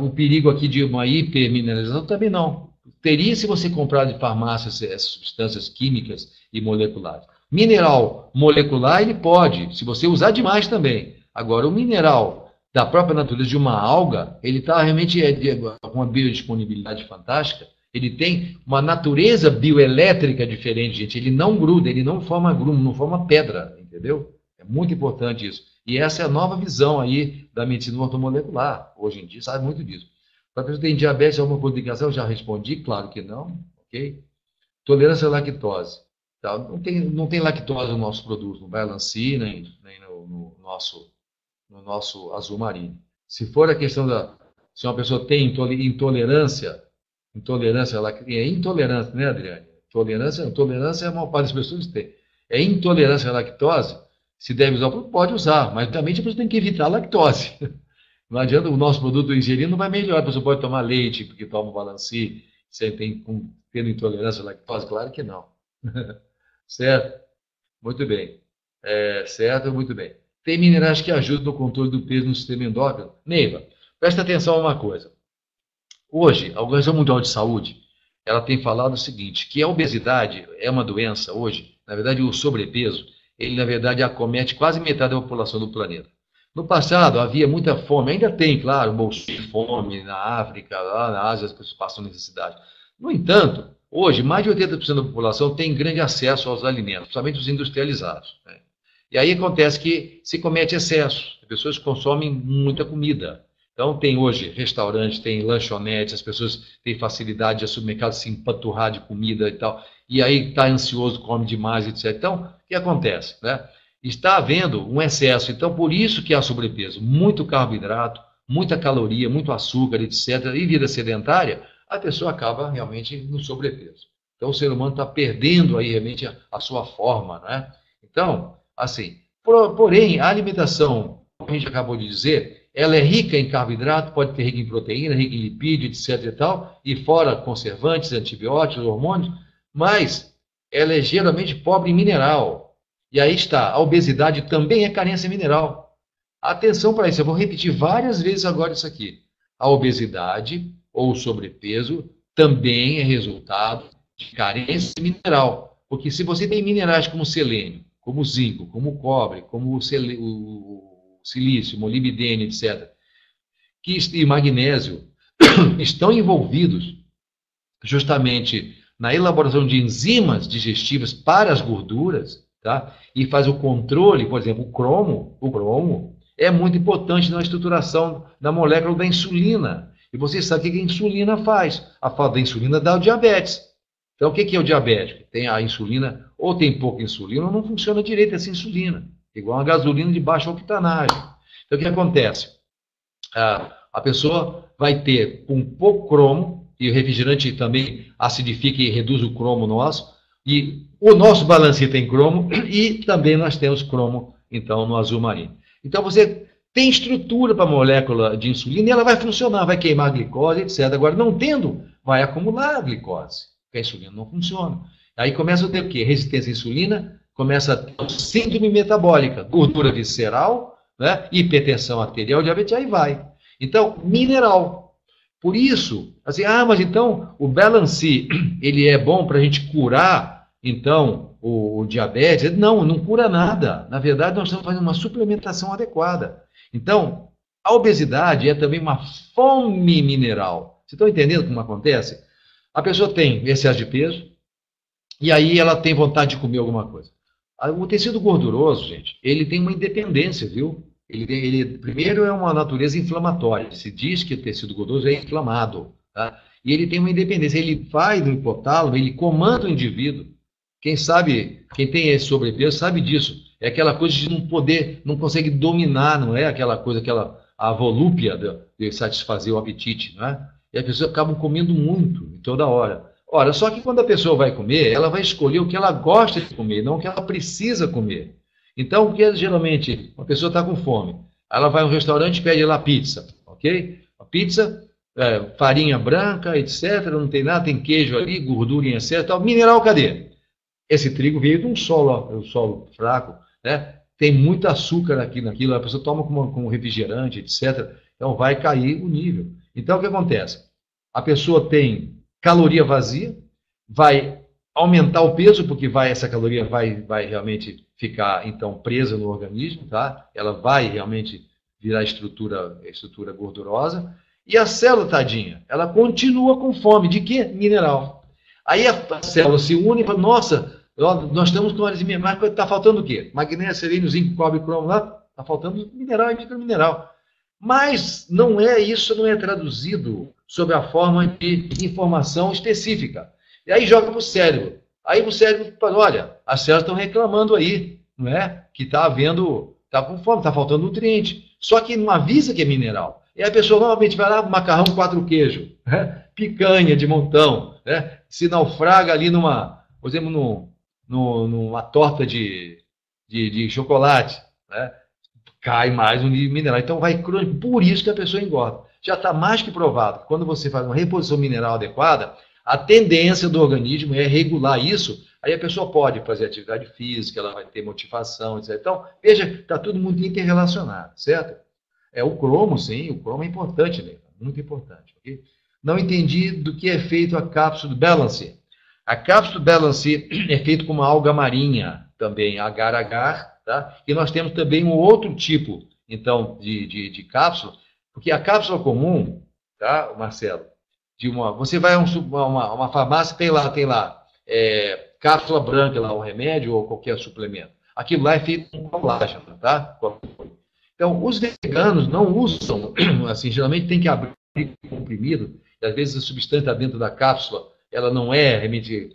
O perigo aqui de uma hipermineralização também não. Teria se você comprar de farmácia essas substâncias químicas e moleculares. Mineral molecular, ele pode, se você usar demais também. Agora, o mineral da própria natureza de uma alga, ele está realmente com uma biodisponibilidade fantástica. Ele tem uma natureza bioelétrica diferente, gente. Ele não gruda, ele não forma grumo, não forma pedra, entendeu? É muito importante isso. E essa é a nova visão aí da medicina ortomolecular. Hoje em dia, sabe muito disso. Para a pessoa que tem diabetes, alguma contraindicação? Eu já respondi, claro que não, ok? Tolerância à lactose. Tá? Não tem lactose no nosso produto, no Balancea, nem no nosso Azul-Marine. Se for a questão se uma pessoa tem intolerância à lactose, é intolerância, né, Adriane? Intolerância a maior parte das pessoas tem. É intolerância à lactose, se deve usar, pode usar, mas também a pessoa tem que evitar a lactose. Não adianta, o nosso produto ingerindo não vai melhorar, a pessoa pode tomar leite, porque toma o Balancea, tendo intolerância à lactose? Claro que não. Certo? Muito bem. Certo? Muito bem. Tem minerais que ajudam no controle do peso no sistema endócrino? Neiva, presta atenção a uma coisa. Hoje, a Organização Mundial de Saúde, ela tem falado o seguinte, que a obesidade é uma doença hoje, na verdade o sobrepeso, ele na verdade acomete quase metade da população do planeta. No passado havia muita fome, ainda tem, claro, um bolsonaro de fome na África, lá na Ásia, as pessoas passam necessidade. No entanto, hoje, mais de 80% da população tem grande acesso aos alimentos, principalmente os industrializados, né? E aí acontece que se comete excesso, as pessoas consomem muita comida. Então, tem hoje restaurantes, tem lanchonetes, as pessoas têm facilidade de ir ao supermercado se empanturrar de comida e tal, e aí está ansioso, come demais, etc. Então, o que acontece, né? Está havendo um excesso, então por isso que há sobrepeso, muito carboidrato, muita caloria, muito açúcar, etc. E vida sedentária, a pessoa acaba realmente no sobrepeso. Então o ser humano está perdendo aí realmente a sua forma, né? Então, assim, porém, a alimentação, como a gente acabou de dizer, ela é rica em carboidrato, pode ter rica em proteína, rica em lipídio, etc. e tal, e fora conservantes, antibióticos, hormônios, mas ela é geralmente pobre em mineral. E aí está, a obesidade também é carência mineral. Atenção para isso, eu vou repetir várias vezes agora isso aqui. A obesidade ou sobrepeso também é resultado de carência mineral. Porque se você tem minerais como selênio, como zinco, como cobre, como o silício, molibdênio, etc., e magnésio, estão envolvidos justamente na elaboração de enzimas digestivas para as gorduras, tá? E faz o controle, por exemplo, o cromo é muito importante na estruturação da molécula da insulina. E você sabe o que a insulina faz? A falta da insulina dá o diabetes. Então, o que é o diabético? Tem a insulina, ou tem pouca insulina, ou não funciona direito essa insulina. Igual a gasolina de baixa octanagem. Então, o que acontece? A pessoa vai ter um pouco cromo, e o refrigerante também acidifica e reduz o cromo nosso, e o nosso Balancea tem cromo, e também nós temos cromo, então, no Azul-Marine. Então, você tem estrutura para a molécula de insulina, e ela vai funcionar, vai queimar a glicose, etc. Agora, não tendo, vai acumular a glicose, porque a insulina não funciona. Aí começa a ter o quê? Resistência à insulina, começa a ter síndrome metabólica, gordura visceral, né? Hipertensão arterial, diabetes, aí vai. Então, mineral. Por isso, assim, mas então o Balancea, ele é bom para a gente curar, então, o diabetes? Não, não cura nada. Na verdade, nós estamos fazendo uma suplementação adequada. Então, a obesidade é também uma fome mineral. Vocês estão entendendo como acontece? A pessoa tem excesso de peso, e aí ela tem vontade de comer alguma coisa. O tecido gorduroso, gente, ele tem uma independência, viu? Ele primeiro é uma natureza inflamatória. Se diz que o tecido gorduroso é inflamado, tá? E ele tem uma independência, ele vai no hipotálamo, ele comanda o indivíduo. Quem sabe, quem tem esse sobrepeso sabe disso. É aquela coisa de não poder, não consegue dominar, não é aquela coisa, a volúpia de satisfazer o apetite, não é? E as pessoas acabam comendo muito, toda hora. Ora, só que quando a pessoa vai comer, ela vai escolher o que ela gosta de comer, não o que ela precisa comer. Então, o que geralmente, uma pessoa está com fome, ela vai a um restaurante e pede lá pizza, ok? A pizza, farinha branca, etc., não tem nada, tem queijo ali, gordura em excesso, tal. Mineral, cadê? Esse trigo veio de um solo fraco, né? Tem muito açúcar aqui naquilo, a pessoa toma como refrigerante, etc. Então vai cair o nível. Então o que acontece? A pessoa tem caloria vazia, vai aumentar o peso, porque essa caloria vai realmente ficar então presa no organismo, tá? Ela vai realmente virar estrutura gordurosa. E a célula, tadinha, ela continua com fome. De quê? Mineral. Aí a célula se une e fala, nossa, nós estamos com anemia, mas está faltando o quê? Magnésio, selênio, zinco, cobre, cromo, lá, está faltando mineral e micromineral. Mas isso não é traduzido sob a forma de informação específica. E aí joga para o cérebro. Aí o cérebro fala, olha, as células estão reclamando aí, não é? Que está com fome, está faltando nutriente. Só que não avisa que é mineral. E a pessoa normalmente vai lá, macarrão 4 queijos, né? Picanha de montão, né? Se naufraga ali por exemplo, numa torta de chocolate, né? Cai mais o nível mineral. Então vai crônico, por isso que a pessoa engorda. Já está mais que provado que quando você faz uma reposição mineral adequada, a tendência do organismo é regular isso, aí a pessoa pode fazer atividade física, ela vai ter motivação, etc. Então, veja, está tudo muito interrelacionado, certo? O cromo, sim, o cromo é importante, né? Muito importante, ok? Não entendi do que é feito a cápsula Balance. A cápsula Balance é feita com uma alga marinha, também agar-agar, tá? E nós temos também um outro tipo, então, de cápsula, porque a cápsula comum, tá, Marcelo, você vai a uma farmácia, tem lá cápsula branca, lá, um remédio ou qualquer suplemento. Aquilo lá é feito com colágeno, tá? Então, os veganos não usam, assim, geralmente tem que abrir o comprimido, e às vezes a substância está dentro da cápsula, ela não é realmente,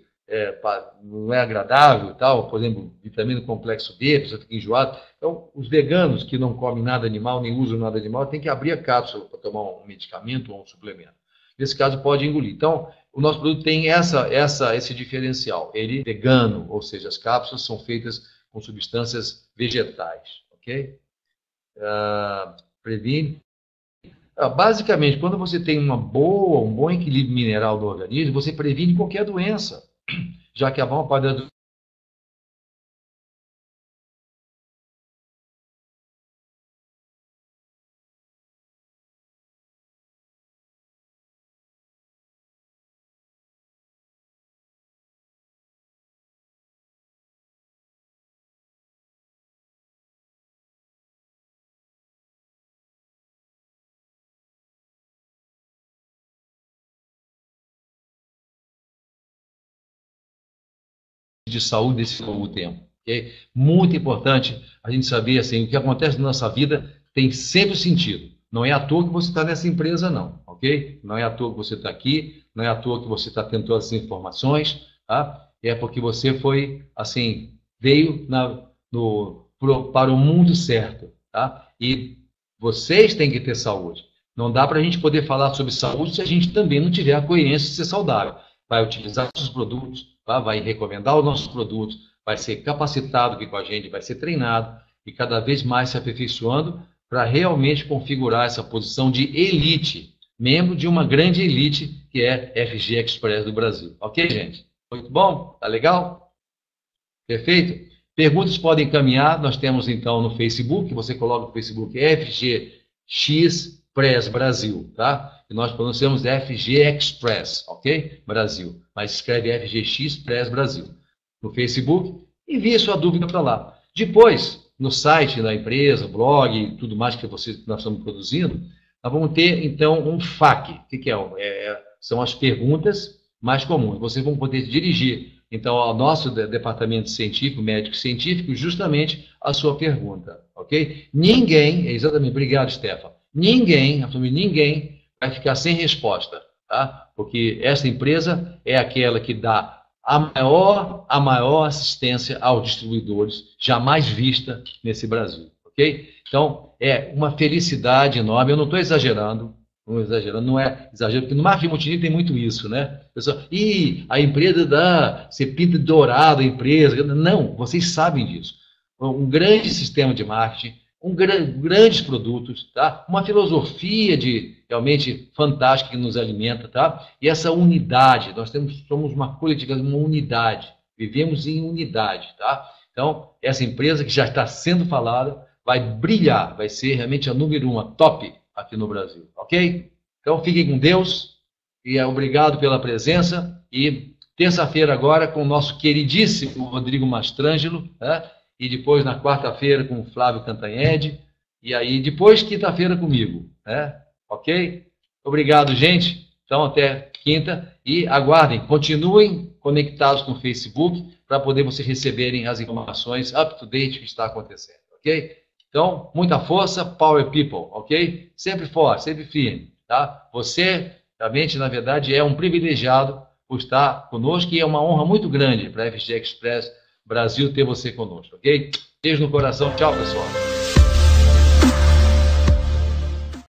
não é agradável, tal, por exemplo, vitamina complexo B, a pessoa fica enjoada. Então, os veganos que não comem nada animal, nem usam nada animal, tem que abrir a cápsula para tomar um medicamento ou um suplemento. Nesse caso, pode engolir. Então, o nosso produto tem esse diferencial. Ele é vegano, ou seja, as cápsulas são feitas com substâncias vegetais, ok? Previne. Basicamente, quando você tem um bom equilíbrio mineral do organismo, você previne qualquer doença, já que a maior parte das de saúde desse longo tempo. Okay? Muito importante a gente saber assim, o que acontece na nossa vida tem sempre sentido. Não é à toa que você está nessa empresa, não, ok? Não é à toa que você está aqui, não é à toa que você está tendo todas as informações, tá? É porque você foi, assim, veio para o mundo certo, tá? E vocês têm que ter saúde. Não dá para a gente poder falar sobre saúde se a gente também não tiver a coerência de ser saudável. Vai utilizar nossos produtos, tá? Vai recomendar os nossos produtos, vai ser capacitado aqui com a gente, vai ser treinado e cada vez mais se aperfeiçoando para realmente configurar essa posição de elite, membro de uma grande elite que é FG Express do Brasil. Ok, gente? Muito bom? Tá legal? Perfeito? Perguntas podem encaminhar, nós temos então no Facebook, você coloca no Facebook FGX Press Brasil, tá? E nós pronunciamos FG Express, ok? Brasil, mas escreve FGX Press Brasil. No Facebook, envie sua dúvida para lá. Depois, no site da empresa, blog e tudo mais que nós estamos produzindo, nós vamos ter então um FAQ. O que é? São as perguntas mais comuns. Vocês vão poder dirigir então ao nosso departamento científico, médico científico, justamente a sua pergunta, ok? Ninguém, exatamente, obrigado, Stefan. Ninguém vai ficar sem resposta, tá? Porque essa empresa é aquela que dá a maior assistência aos distribuidores jamais vista nesse Brasil, ok? Então, é uma felicidade enorme. Eu não estou exagerando, não é exagero, porque no marketing multinível tem muito isso, né? Pessoal, a empresa você pinta dourado a empresa. Não, vocês sabem disso. Um grande sistema de marketing, grandes produtos, tá? Uma filosofia realmente fantástica que nos alimenta, tá? E essa unidade, somos uma coletividade, uma unidade, vivemos em unidade, tá? Então, essa empresa que já está sendo falada vai brilhar, vai ser realmente a número 1, a top aqui no Brasil, ok? Então, fiquem com Deus e obrigado pela presença e terça-feira agora com o nosso queridíssimo Rodrigo Mastrangelo, né? E depois na quarta-feira com o Flávio Cantanhede, e aí depois quinta-feira comigo, né? Ok? Obrigado, gente. Então, até quinta. E aguardem, continuem conectados com o Facebook para poder vocês receberem as informações up-to-date que está acontecendo, ok? Então, muita força, power people, ok? Sempre forte, sempre firme, tá? Você, realmente, na verdade, é um privilegiado por estar conosco e é uma honra muito grande para a FG Express Brasil ter você conosco, ok? Beijo no coração. Tchau, pessoal.